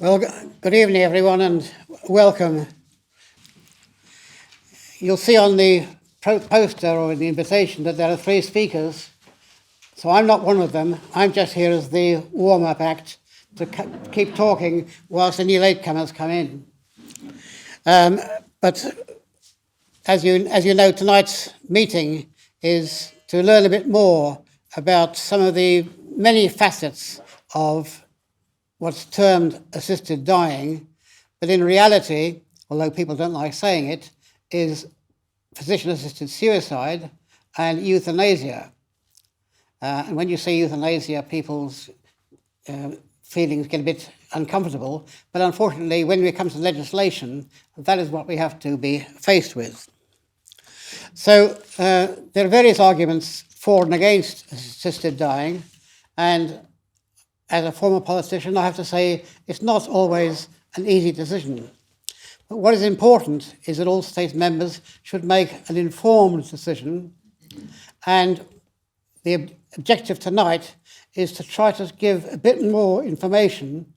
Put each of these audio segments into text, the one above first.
Well, good evening, everyone, and welcome. You'll see on the poster or in the invitation that there are three speakers. So I'm not one of them. I'm just here as the warm-up act to keep talking whilst any latecomers come in. But as you know, tonight's meeting is to learn a bit more about some of the many facets of what's termed assisted dying, but in reality, although people don't like saying it, is physician-assisted suicide and euthanasia. And when you say euthanasia, people's feelings get a bit uncomfortable, but unfortunately, when it comes to legislation, that is what we have to be faced with. So there are various arguments for and against assisted dying, and as a former politician, I have to say it's not always an easy decision. But what is important is that all state members should make an informed decision, and the objective tonight is to try to give a bit more information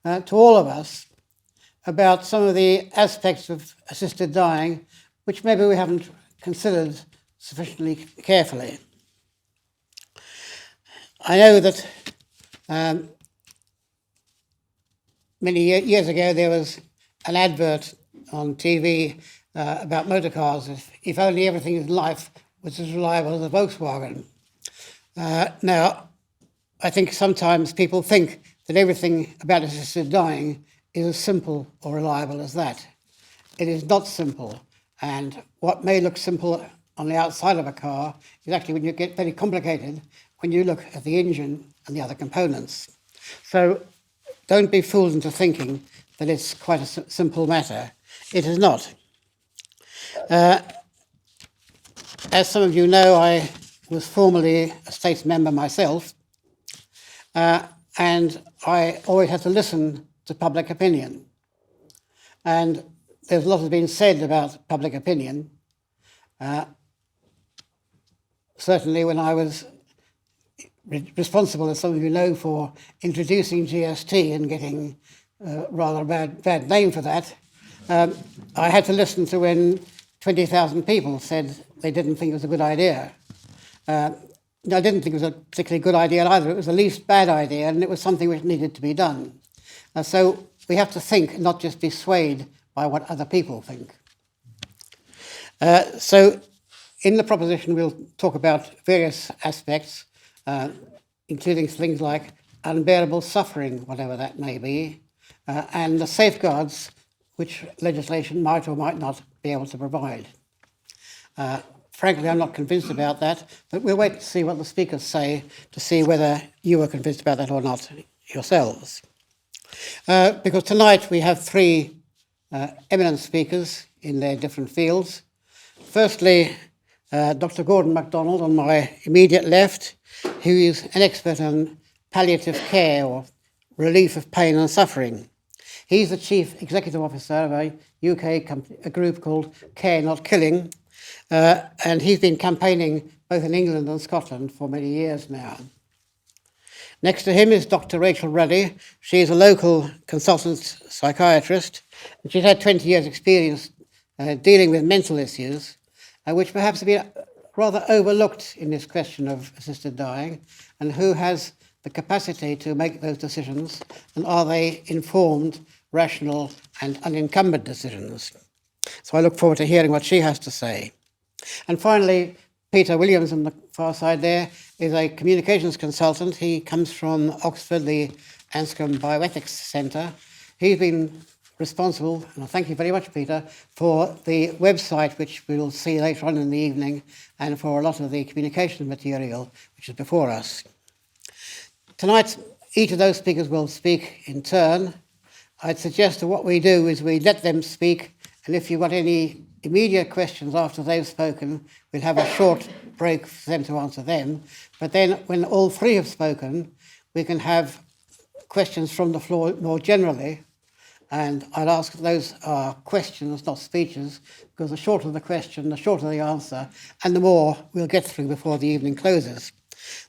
to all of us about some of the aspects of assisted dying which maybe we haven't considered sufficiently carefully. I know that many years ago there was an advert on TV about motor cars. If only everything in life was as reliable as a Volkswagen. Now, I think sometimes people think that everything about assisted dying is as simple or reliable as that. It is not simple, and what may look simple on the outside of a car is actually when you get very complicated when you look at the engine and the other components. So don't be fooled into thinking that it's quite a simple matter. It is not. As some of you know, I was formerly a state member myself, and I always had to listen to public opinion. And there's a lot has been said about public opinion. Certainly when I was responsible, as some of you know, for introducing GST and getting rather a bad name for that, I had to listen to when 20,000 people said they didn't think it was a good idea. I didn't think it was a particularly good idea either. It was the least bad idea, and it was something which needed to be done. So we have to think and not just be swayed by what other people think. So in the proposition, we'll talk about various aspects, including things like unbearable suffering, whatever that may be, and the safeguards which legislation might or might not be able to provide. Frankly, I'm not convinced about that, but we'll wait to see what the speakers say to see whether you are convinced about that or not yourselves. Because tonight we have three eminent speakers in their different fields. Firstly, Dr. Gordon MacDonald on my immediate left, who is an expert on palliative care or relief of pain and suffering. He's the Chief Executive Officer of a UK group called Care Not Killing, and he's been campaigning both in England and Scotland for many years now. Next to him is Dr. Rachel Ruddy. She is a local consultant psychiatrist, and she's had 20 years' experience dealing with mental issues, which perhaps have been rather overlooked in this question of assisted dying, and who has the capacity to make those decisions, and are they informed, rational, and unencumbered decisions? So I look forward to hearing what she has to say. And finally, Peter Williams on the far side there is a communications consultant. He comes from Oxford, the Anscombe Bioethics Centre. He's been responsible, and I thank you very much, Peter, for the website, which we will see later on in the evening, and for a lot of the communication material which is before us. Tonight, each of those speakers will speak in turn. I'd suggest that what we do is we let them speak, and if you've got any immediate questions after they've spoken, we'll have a short break for them to answer them. But then when all three have spoken, we can have questions from the floor more generally. And I'd ask if those are questions, not speeches, because the shorter the question, the shorter the answer, and the more we'll get through before the evening closes.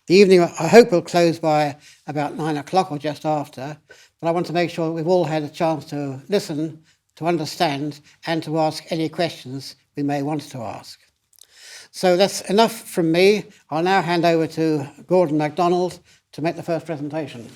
The evening, I hope, will close by about 9 o'clock or just after, but I want to make sure we've all had a chance to listen, to understand, and to ask any questions we may want to ask. So that's enough from me. I'll now hand over to Gordon MacDonald to make the first presentation.